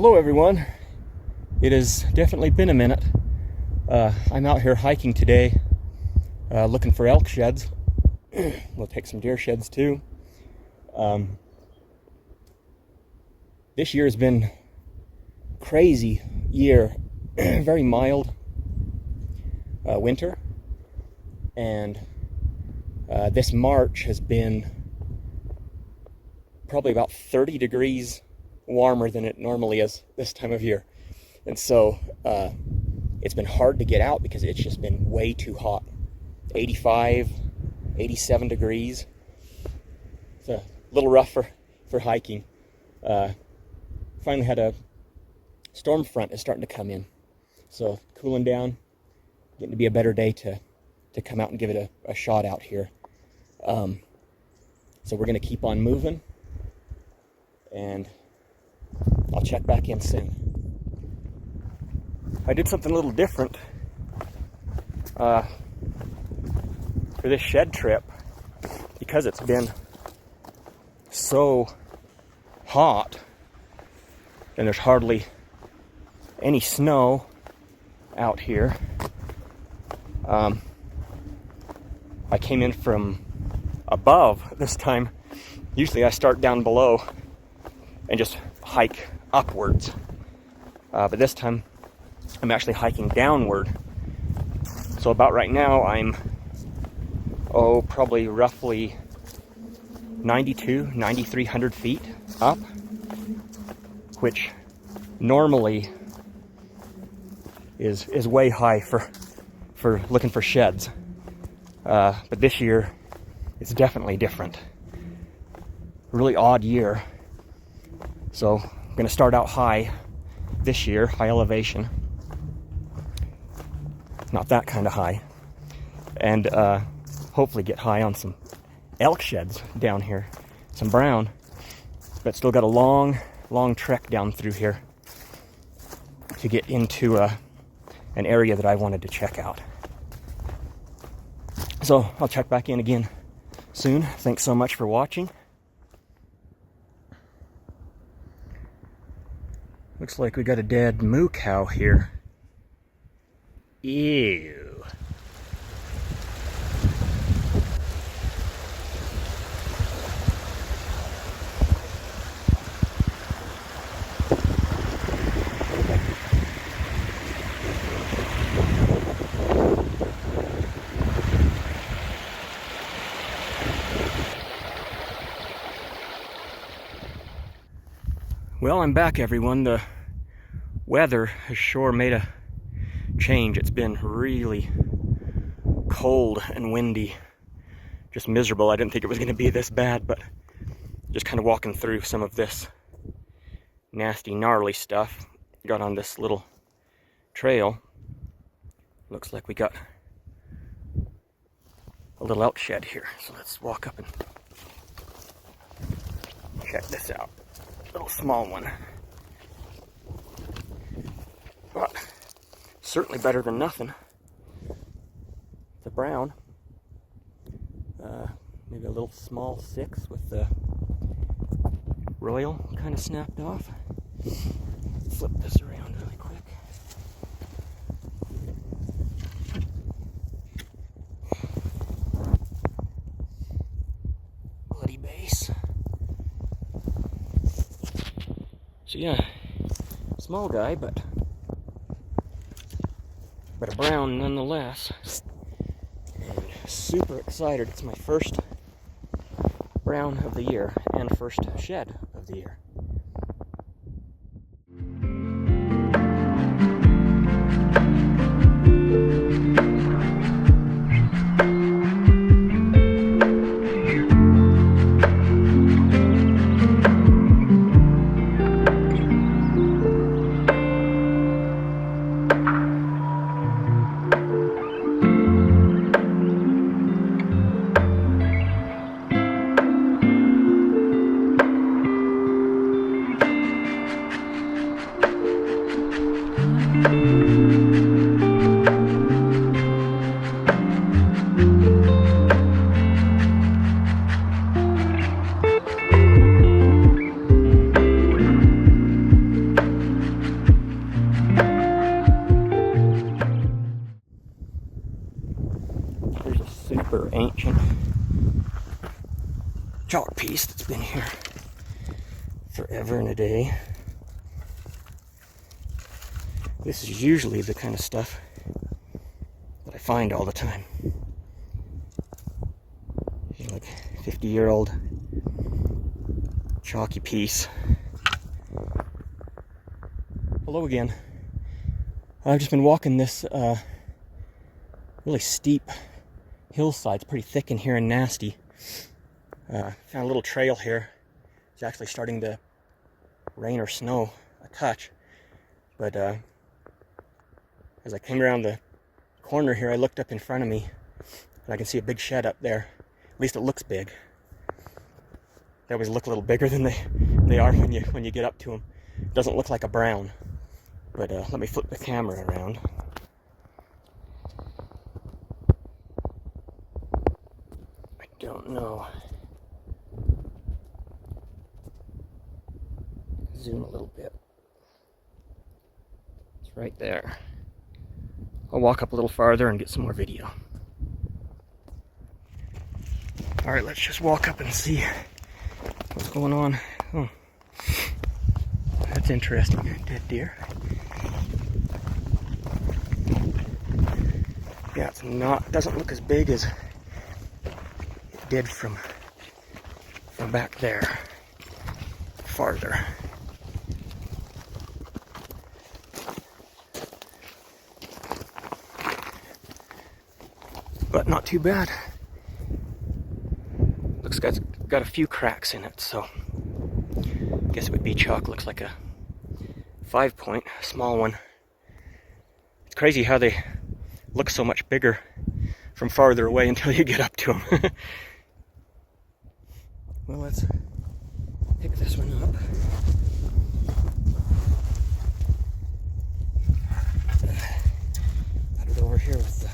Hello everyone. It has definitely been a minute. I'm out here hiking today, looking for elk sheds. We'll take some deer sheds too. This year has been a crazy year. Very mild winter, and this March has been probably about 30 degrees warmer than it normally is this time of year. And so it's been hard to get out because it's just been way too hot. 85, 87 degrees. It's a little rough for hiking. Finally had a storm front is starting to come in. So cooling down, getting to be a better day to come out and give it a shot out here. So we're going to keep on moving, and I'll check back in soon. I did something a little different for this shed trip because it's been so hot and there's hardly any snow out here. I came in from above this time. Usually I start down below and just hike upwards, but this time I'm actually hiking downward. So about right now I'm probably roughly 9,300 feet up, which normally is way high for looking for sheds, but this year it's definitely different. Really odd year. So I'm going to start out high this year, high elevation. Not that kind of high. And hopefully get high on some elk sheds down here. Some brown. But still got a long trek down through here to get into an area that I wanted to check out. So I'll check back in again soon. Thanks so much for watching. Looks like we got a dead moo cow here. Ew. Well, I'm back, everyone. The weather has sure made a change. It's been really cold and windy, just miserable. I didn't think it was going to be this bad, but just kind of walking through some of this nasty, gnarly stuff. Got on this little trail. Looks like we got a little elk shed here, so let's walk up and check this out. Little small one, but certainly better than nothing. The brown, maybe a little small 6 with the royal kind of snapped off. Flip this around really quick. Bloody base. So yeah, small guy, but a brown nonetheless. And super excited. It's my first brown of the year and first shed of the year. super ancient chalk piece that's been here forever and a day. This is usually the kind of stuff that I find all the time. Like 50-year-old chalky piece. Hello again. I've just been walking this really steep hillside. It's pretty thick in here and nasty. Found a little trail here. It's actually starting to rain or snow a touch. But as I came around the corner here, I looked up in front of me and I can see a big shed up there. At least it looks big. They always look a little bigger than they are when you get up to them. It doesn't look like a brown. But let me flip the camera around. I don't know. Zoom a little bit. It's right there. I'll walk up a little farther and get some more video. Alright, let's just walk up and see what's going on. Oh, that's interesting. Dead deer. Yeah, doesn't look as big as it did from back there, farther. But not too bad. Looks like it's got a few cracks in it, so I guess it would be chalk. Looks like a 5-point, small one. It's crazy how they look so much bigger from farther away until you get up to them. Well, let's pick this one up. Put it over here with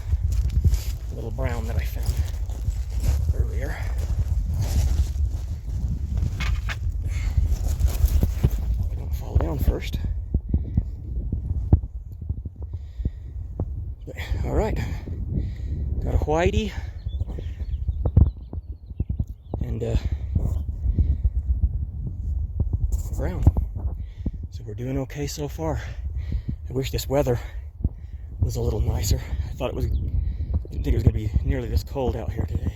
the little brown that I found earlier. I don't fall down first. All right, got a whitey and brown. So we're doing okay so far. I wish this weather was a little nicer. Didn't think it was going to be nearly this cold out here today.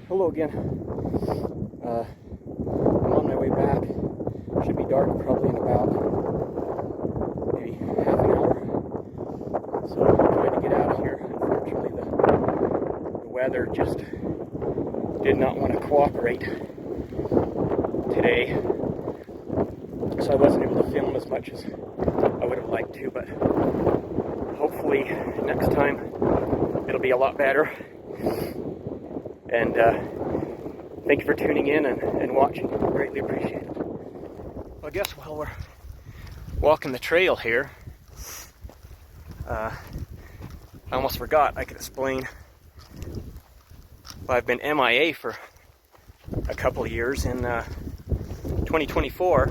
Hello again. I'm on my way back. Should be dark probably in about maybe half an hour. So I'm trying to get out of here. Unfortunately, the weather just did not want to cooperate today. So I wasn't able to film as much as I would have liked to, but hopefully next time it'll be a lot better. And thank you for tuning in and watching. Greatly appreciate it. Well, I guess while we're walking the trail here, I almost forgot I could explain. I've been MIA for a couple of years. In 2024,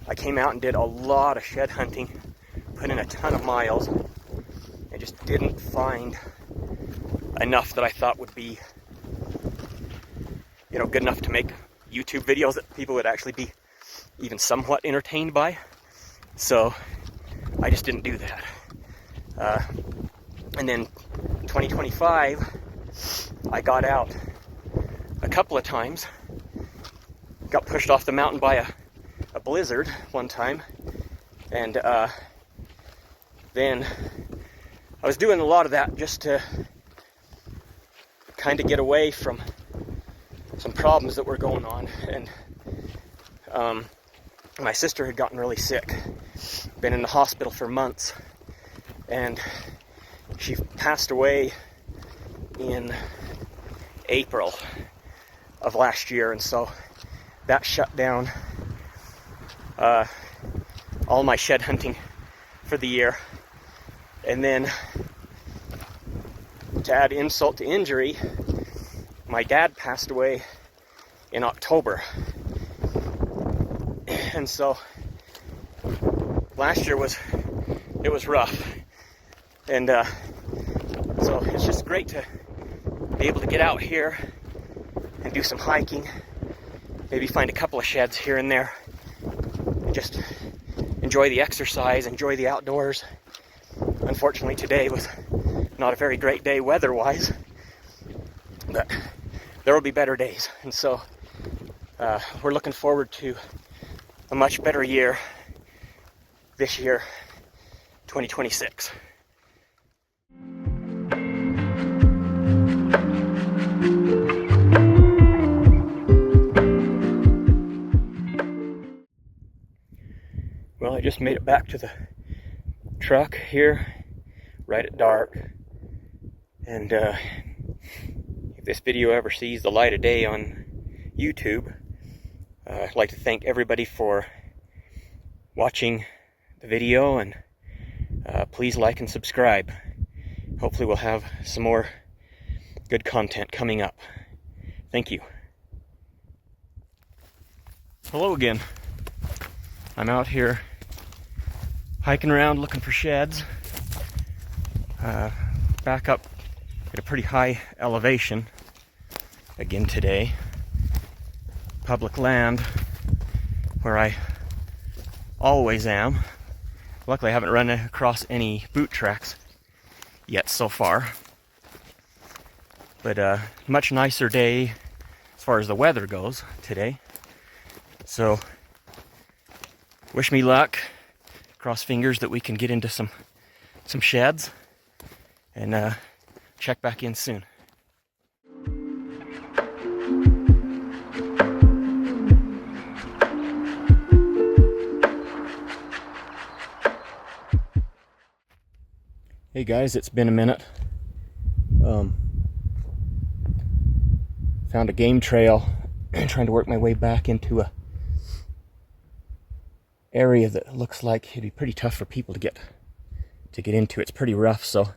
I came out and did a lot of shed hunting, put in a ton of miles, and just didn't find enough that I thought would be, good enough to make YouTube videos that people would actually be even somewhat entertained by. So I just didn't do that. And then 2025, I got out a couple of times, got pushed off the mountain by a blizzard one time, and then I was doing a lot of that just to kind of get away from some problems that were going on. And my sister had gotten really sick, been in the hospital for months, and she passed away in April of last year, and so that shut down all my shed hunting for the year. And then, to add insult to injury, my dad passed away in October. And so last year was rough. And so it's just great to be able to get out here and do some hiking, maybe find a couple of sheds here and there, and just enjoy the exercise, enjoy the outdoors. Unfortunately, today was not a very great day weather-wise, but there will be better days. And so we're looking forward to a much better year this year, 2026. Well, I just made it back to the truck here right at dark, and if this video ever sees the light of day on YouTube, I'd like to thank everybody for watching the video, and please like and subscribe. Hopefully we'll have some more good content coming up. Thank you. Hello again. I'm out here hiking around looking for sheds. Back up at a pretty high elevation again today. Public land where I always am. Luckily I haven't run across any boot tracks yet so far. But much nicer day as far as the weather goes today. So wish me luck. Cross fingers that we can get into some sheds, and check back in soon. Hey guys, it's been a minute. Found a game trail trying to work my way back into a area that looks like it'd be pretty tough for people to get into. It's pretty rough, so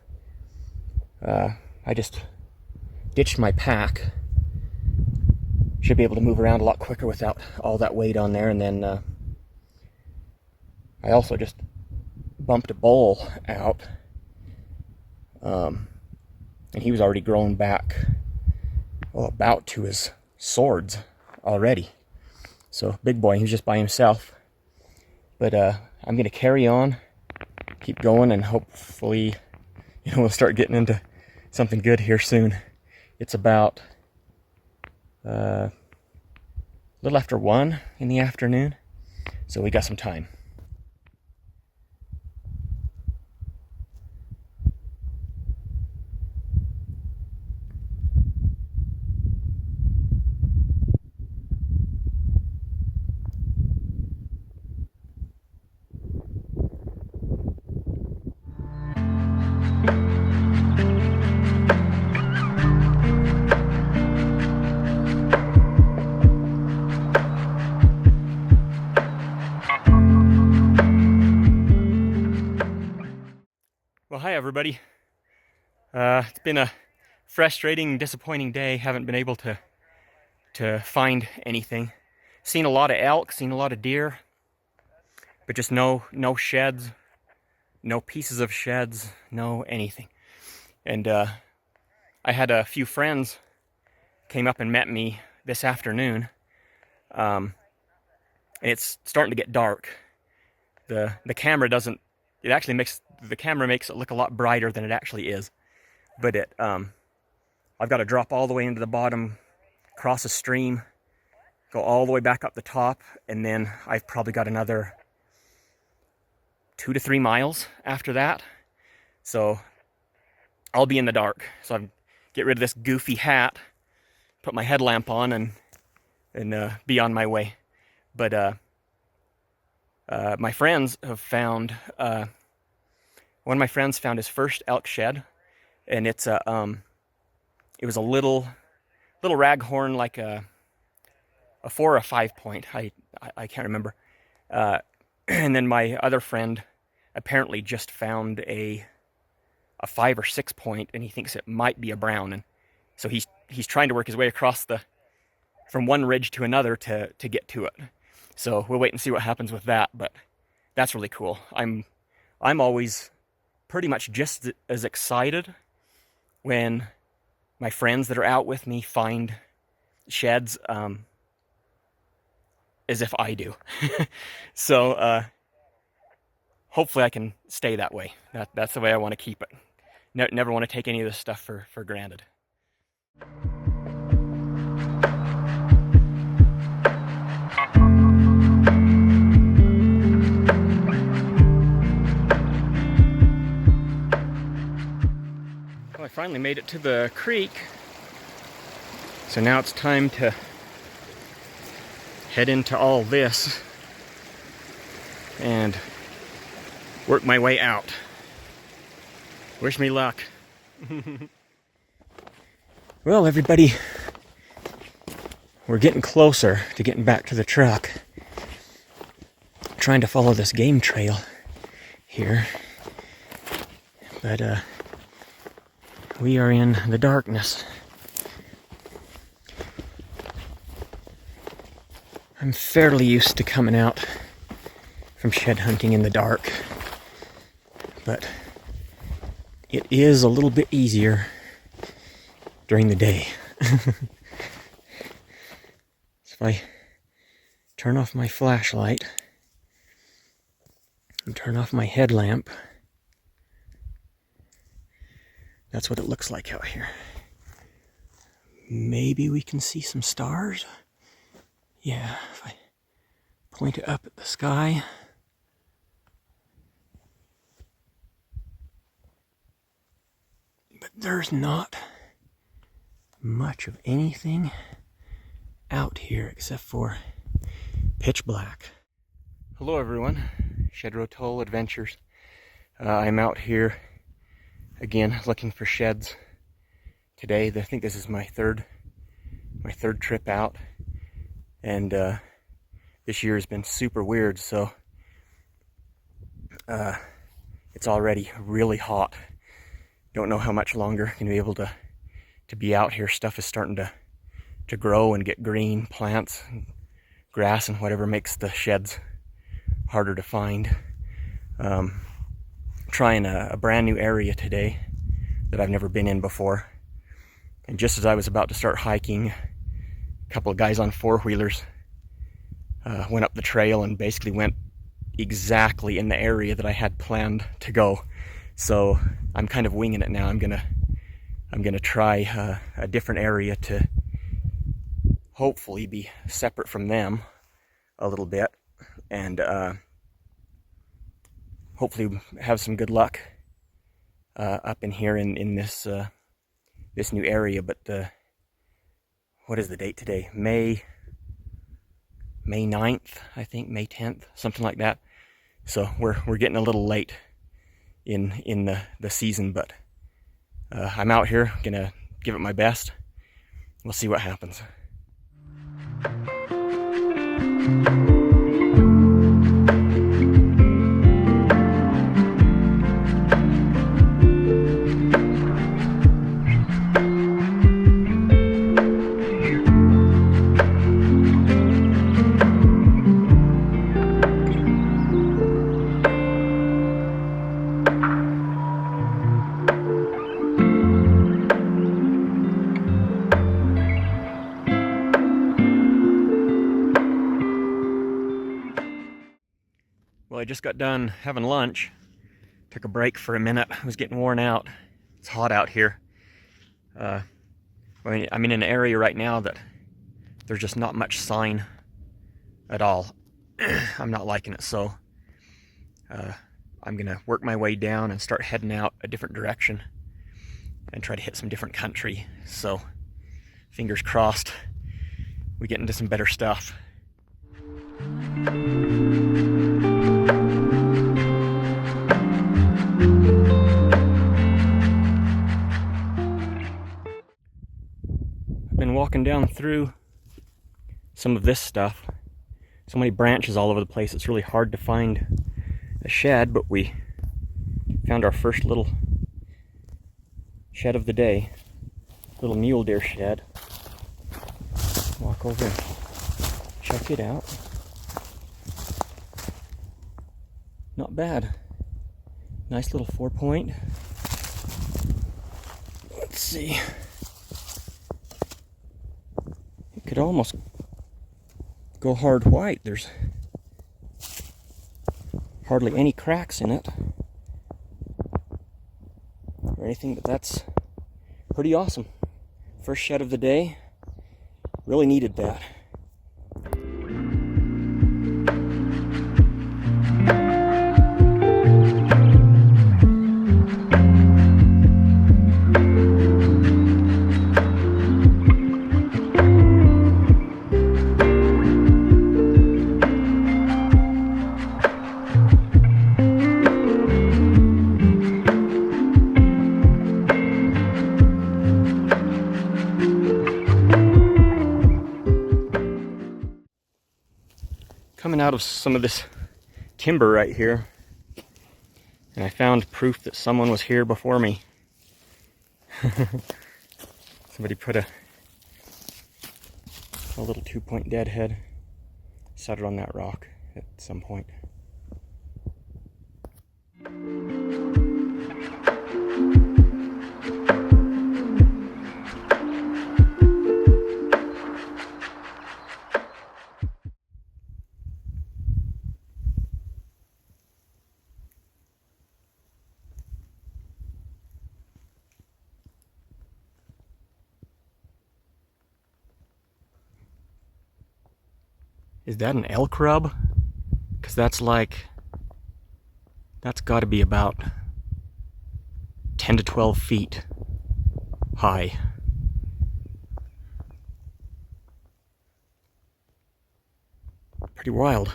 I just ditched my pack. Should be able to move around a lot quicker without all that weight on there. And then I also just bumped a bull out, and he was already growing back, well, about to his swords already. So big boy, he was just by himself. But I'm gonna carry on, keep going, and hopefully, we'll start getting into something good here soon. It's about a little after 1 in the afternoon, so we got some time. Well, hi everybody. It's been a frustrating, disappointing day. Haven't been able to find anything. Seen a lot of elk, seen a lot of deer, but just no sheds, no pieces of sheds, no anything. And I had a few friends came up and met me this afternoon, and it's starting to get dark. The camera doesn't. It actually makes the camera makes it look a lot brighter than it actually is. But I've got to drop all the way into the bottom, cross a stream, go all the way back up the top, and then I've probably got another 2 to 3 miles after that. So I'll be in the dark. So I get rid of this goofy hat, put my headlamp on, and be on my way. But my friends have found, one of my friends found his first elk shed, and it was a little raghorn, like a 4 or a 5 point. I can't remember. And then my other friend apparently just found a 5 or 6 point, and he thinks it might be a brown. And so he's trying to work his way across from one ridge to another to get to it. So we'll wait and see what happens with that. But that's really cool. I'm always pretty much just as excited when my friends that are out with me find sheds as if I do. So hopefully I can stay that way. That's the way I want to keep it. Never want to take any of this stuff for granted. Well, I finally made it to the creek. So now it's time to head into all this and work my way out. Wish me luck. Well, everybody, we're getting closer to getting back to the truck. I'm trying to follow this game trail here, but we are in the darkness. I'm fairly used to coming out from shed hunting in the dark, but it is a little bit easier during the day. So if I turn off my flashlight and turn off my headlamp, that's what it looks like out here. Maybe we can see some stars. Yeah, if I point it up at the sky. But there's not much of anything out here except for pitch black. Hello everyone, Shedrow Toll Adventures. I'm out here again looking for sheds today. I think this is my third trip out. And this year has been super weird, so it's already really hot. Don't know how much longer I'm going to be able to be out here. Stuff is starting to grow and get green, plants, and grass, and whatever makes the sheds harder to find. Trying a brand new area today that I've never been in before. And just as I was about to start hiking, a couple of guys on four-wheelers went up the trail and basically went exactly in the area that I had planned to go. So I'm kind of winging it now. I'm gonna try a different area to hopefully be separate from them a little bit, and hopefully have some good luck up in here in this this new area. But what is the date today? May 9th, I think, May 10th, something like that. So we're getting a little late in the season, but I'm out here, gonna give it my best. We'll see what happens. Well, I just got done having lunch. Took a break for a minute. I was getting worn out. It's hot out here. I'm in an area right now that there's just not much sign at all. I'm not liking it, so I'm gonna work my way down and start heading out a different direction and try to hit some different country. So fingers crossed we get into some better stuff. I've been walking down through some of this stuff. So many branches all over the place, it's really hard to find a shed, but we found our first little shed of the day. Little mule deer shed. Walk over and check it out. Not bad. Nice little 4-point. Let's see. It could almost go hard white. There's hardly any cracks in it or anything, but that's pretty awesome. First shed of the day. Really needed that. Coming out of some of this timber right here, and I found proof that someone was here before me. Somebody put a little 2-point deadhead, set it on that rock at some point. Is that an elk rub? Because that's got to be about 10 to 12 feet high. Pretty wild.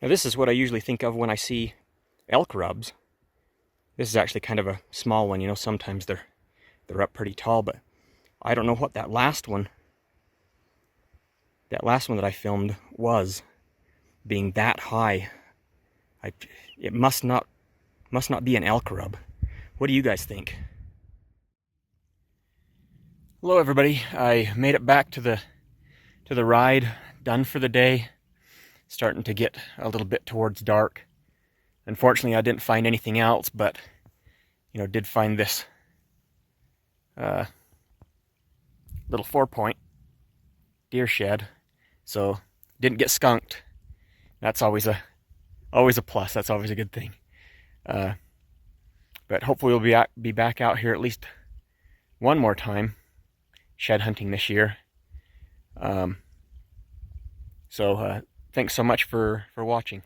Now this is what I usually think of when I see elk rubs. This is actually kind of a small one, you know, sometimes they're up pretty tall, but I don't know what that last one that I filmed was, being that high. It must not be an elk rub. What do you guys think? Hello everybody, I made it back to the ride, done for the day. Starting to get a little bit towards dark. Unfortunately, I didn't find anything else, but you know, did find this little 4-point deer shed. So didn't get skunked. That's always a plus. That's always a good thing. But hopefully we'll be back out here at least one more time, shed hunting this year. So thanks so much for watching.